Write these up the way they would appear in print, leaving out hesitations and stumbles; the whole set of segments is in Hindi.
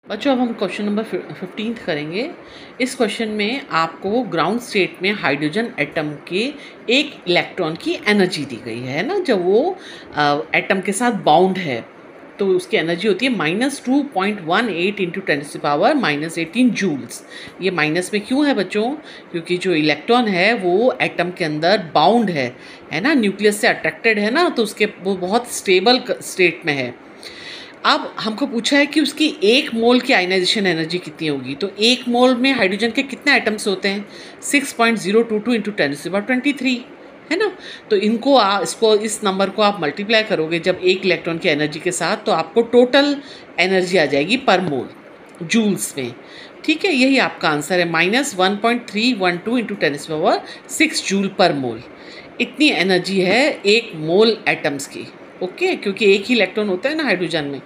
बच्चों अब हम क्वेश्चन नंबर 15 करेंगे। इस क्वेश्चन में आपको ग्राउंड स्टेट में हाइड्रोजन एटम के एक इलेक्ट्रॉन की एनर्जी दी गई है ना, जब वो एटम के साथ बाउंड है तो उसकी एनर्जी होती है -2.18 इंटू 10⁻⁻18 जूल्स। ये माइनस में क्यों है बच्चों? क्योंकि जो इलेक्ट्रॉन है वो एटम के अंदर बाउंड है ना, न्यूक्लियस से अट्रैक्टेड है ना, तो उसके वो बहुत स्टेबल स्टेट में है। अब हमको पूछा है कि उसकी एक मोल की आयनाइजेशन एनर्जी कितनी होगी। तो एक मोल में हाइड्रोजन के कितने एटम्स होते हैं? 6.022 इंटू 10⁻23 है ना। तो इसको इस नंबर को आप मल्टीप्लाई करोगे जब एक इलेक्ट्रॉन की एनर्जी के साथ, तो आपको टोटल एनर्जी आ जाएगी पर मोल जूल्स में। ठीक है, यही आपका आंसर है, -1.312 इंटू 10⁻6 जूल पर मोल। इतनी एनर्जी है एक मोल एटम्स की। ओके, क्योंकि एक ही इलेक्ट्रॉन होता है ना हाइड्रोजन में।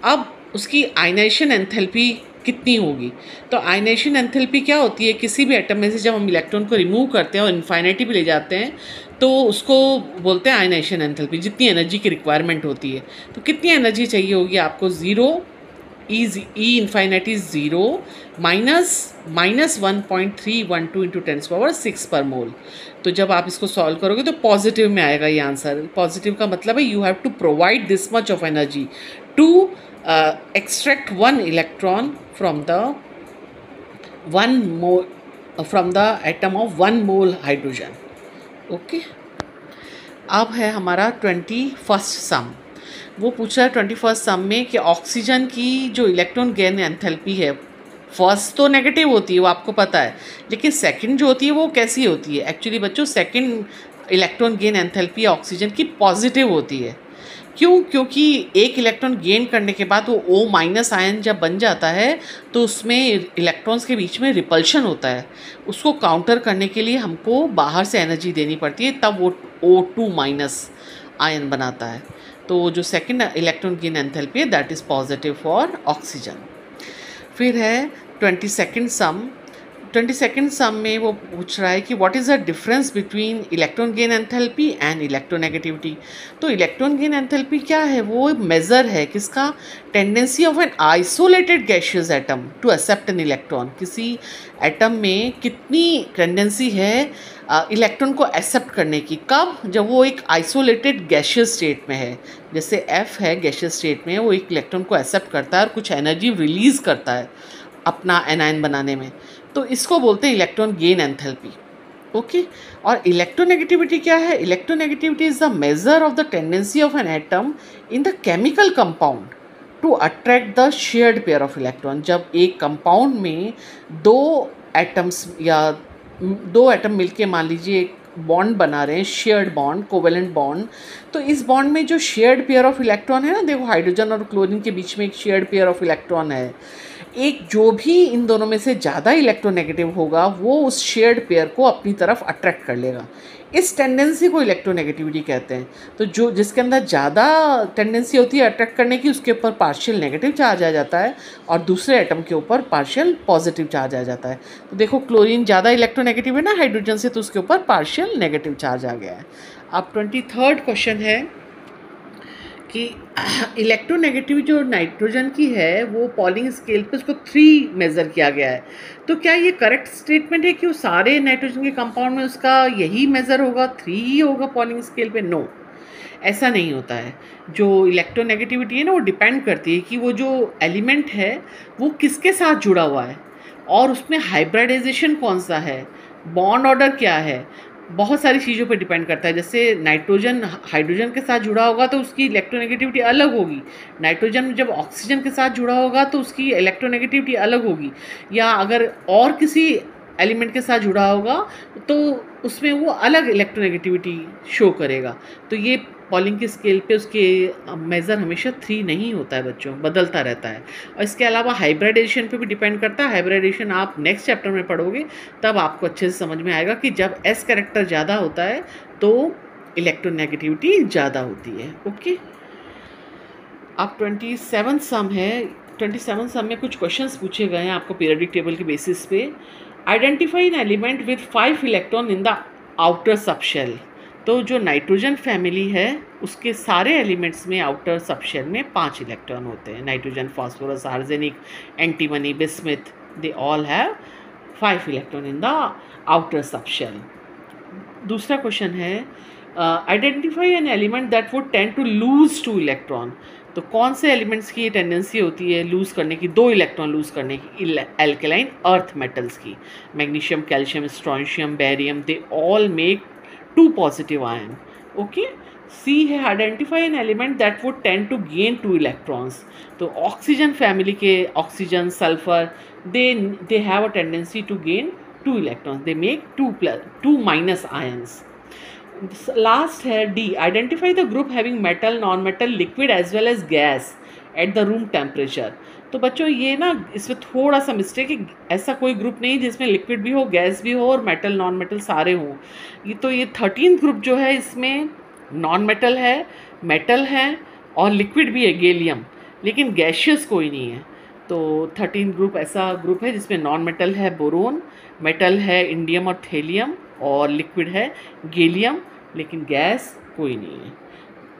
अब उसकी आयनाइजेशन एंथैल्पी कितनी होगी? तो आयनाइजेशन एंथैल्पी क्या होती है? किसी भी एटम में से जब हम इलेक्ट्रॉन को रिमूव करते हैं और इन्फाइनिटी पे ले जाते हैं तो उसको बोलते हैं आयनाइजेशन एंथैल्पी, जितनी एनर्जी की रिक्वायरमेंट होती है। तो कितनी एनर्जी चाहिए होगी आपको? ई इन्फाइनिटी 0 -1.312 इंटू 10⁻6 पर मोल। तो जब आप इसको सॉल्व करोगे तो पॉजिटिव में आएगा ये आंसर। पॉजिटिव का मतलब है you have to provide this much of energy to extract one electron from the atom of 1 mole hydrogen. Okay, अब है हमारा 21st सम। वो पूछ रहा है 21st सम में कि ऑक्सीजन की जो इलेक्ट्रॉन गेन एंथैल्पी है, फर्स्ट तो नेगेटिव होती है वो आपको पता है, लेकिन सेकंड जो होती है वो कैसी होती है? एक्चुअली बच्चों second electron gain enthalpy oxygen की पॉजिटिव होती है। क्यों? क्योंकि एक इलेक्ट्रॉन गेन करने के बाद वो O- आयन जब बन जाता है तो उसमें इलेक्ट्रॉन्स के बीच में रिपल्शन होता है। उसको काउंटर करने के लिए हमको बाहर से एनर्जी देनी पड़ती है, तब वो O2- आयन बनाता है। तो जो सेकंड इलेक्ट्रॉन गेन एंथैल्पी है that is positive for oxygen. फिर है 22nd सम में वो पूछ रहा है कि what is the difference between electron gain enthalpy and electronegativity. तो इलेक्ट्रॉन गेन एंथैल्पी क्या है? वो मेज़र है किसका? Tendency of an isolated gaseous atom to accept an electron. किसी एटम में कितनी टेंडेंसी है इलेक्ट्रॉन को एक्सेप्ट करने की। कब? जब वो एक आइसोलेटेड गैशियस स्टेट में है। जैसे F है गैशियस स्टेट में, वो एक इलेक्ट्रॉन को एक्सेप्ट करता है और कुछ एनर्जी रिलीज़ करता है अपना एनायन बनाने में, तो इसको बोलते हैं इलेक्ट्रॉन गेन एंथैल्पी। ओके, और इलेक्ट्रोनेगेटिविटी क्या है? Electronegativity is the measure of the tendency of an atom in the chemical compound to attract the shared pair of electron. जब एक कंपाउंड में दो एटम्स या दो एटम मिलके मान लीजिए एक बॉन्ड बना रहे हैं, शेयर्ड बॉन्ड, कोवेलेंट बॉन्ड, तो इस बॉन्ड में जो शेयर्ड पेयर ऑफ इलेक्ट्रॉन है ना, देखो हाइड्रोजन और क्लोरीन के बीच में एक शेयर्ड पेयर ऑफ इलेक्ट्रॉन है। एक जो भी इन दोनों में से ज़्यादा इलेक्ट्रोनेगेटिव होगा वो उस शेयर्ड पेयर को अपनी तरफ अट्रैक्ट कर लेगा। इस टेंडेंसी को इलेक्ट्रोनेगेटिविटी कहते हैं। तो जो जिसके अंदर ज़्यादा टेंडेंसी होती है अट्रैक्ट करने की, उसके ऊपर पार्शियल नेगेटिव चार्ज आ जाता है और दूसरे एटम के ऊपर पार्शियल पॉजिटिव चार्ज आ जाता है। तो देखो क्लोरीन ज़्यादा इलेक्ट्रोनेगेटिव है ना हाइड्रोजन से, तो उसके ऊपर पार्शियल नेगेटिव चार्ज आ गया है। अब 23rd क्वेश्चन है कि इलेक्ट्रोनेगेटिव जो नाइट्रोजन की है वो पॉलिंग स्केल पे उसको 3 मेज़र किया गया है। तो क्या ये करेक्ट स्टेटमेंट है कि वो सारे नाइट्रोजन के कंपाउंड में उसका यही मेज़र होगा, 3 ही होगा पॉलिंग स्केल पे? नो, ऐसा नहीं होता है। जो इलेक्ट्रोनेगेटिविटी है ना वो डिपेंड करती है कि वो जो एलिमेंट है वो किसके साथ जुड़ा हुआ है और उसमें हाइब्रिडाइजेशन कौन सा है, बॉन्ड ऑर्डर क्या है, बहुत सारी चीज़ों पर डिपेंड करता है। जैसे नाइट्रोजन हाइड्रोजन के साथ जुड़ा होगा तो उसकी इलेक्ट्रोनेगेटिविटी अलग होगी, नाइट्रोजन जब ऑक्सीजन के साथ जुड़ा होगा तो उसकी इलेक्ट्रोनेगेटिविटी अलग होगी, या अगर और किसी एलिमेंट के साथ जुड़ा होगा तो उसमें वो अलग इलेक्ट्रोनेगेटिविटी शो करेगा। तो ये पॉलिंग की स्केल पे उसके मेज़र हमेशा 3 नहीं होता है बच्चों, बदलता रहता है। और इसके अलावा हाइब्रिडाइजेशन पे भी डिपेंड करता है। हाइब्रिडाइजेशन आप नेक्स्ट चैप्टर में पढ़ोगे तब आपको अच्छे से समझ में आएगा कि जब S कैरेक्टर ज़्यादा होता है तो इलेक्ट्रोनेगेटिविटी ज़्यादा होती है। ओके, अब 27 सम है। 27 सम में कुछ क्वेश्चंस पूछे गए हैं आपको पीरियोडिक टेबल के बेसिस पे। Identify an element with 5 electron in the outer subshell. तो जो नाइट्रोजन फैमिली है उसके सारे एलिमेंट्स में आउटर सबशेल में 5 इलेक्ट्रॉन होते हैं. Nitrogen, phosphorus, arsenic, antimony, bismuth, they all have 5 electron in the outer subshell. दूसरा क्वेश्चन है identify an element that would tend to lose 2 electron. तो कौन से एलिमेंट्स की ये टेंडेंसी होती है लूज़ करने की, 2 इलेक्ट्रॉन लूज़ करने की? एल्केलाइन अर्थ मेटल्स की. Magnesium, calcium, strontium, barium, they all make 2 positive ion. Okay. C है identify an element that would tend to gain 2 electrons. तो ऑक्सीजन फैमिली के oxygen, sulphur, they have a tendency to gain 2 electrons. They make 2 minus ions. Last है D, identify the group having metal, non metal, liquid as well as gas at the room temperature. तो बच्चों ये ना इसमें थोड़ा सा मिस्टेक है, ऐसा कोई ग्रुप नहीं जिसमें लिक्विड भी हो, गैस भी हो और मेटल नॉन मेटल सारे हों. ये 13 ग्रुप जो है इसमें नॉन मेटल है और लिक्विड भी है, गैलियम, लेकिन गैशियस कोई नहीं है. तो 13 ग्रुप ऐसा ग्रुप है जिसमें नॉन मेटल है बोरोन, मेटल है इंडियम और थेलियम, और लिक्विड है गैलियम, लेकिन गैस कोई नहीं है.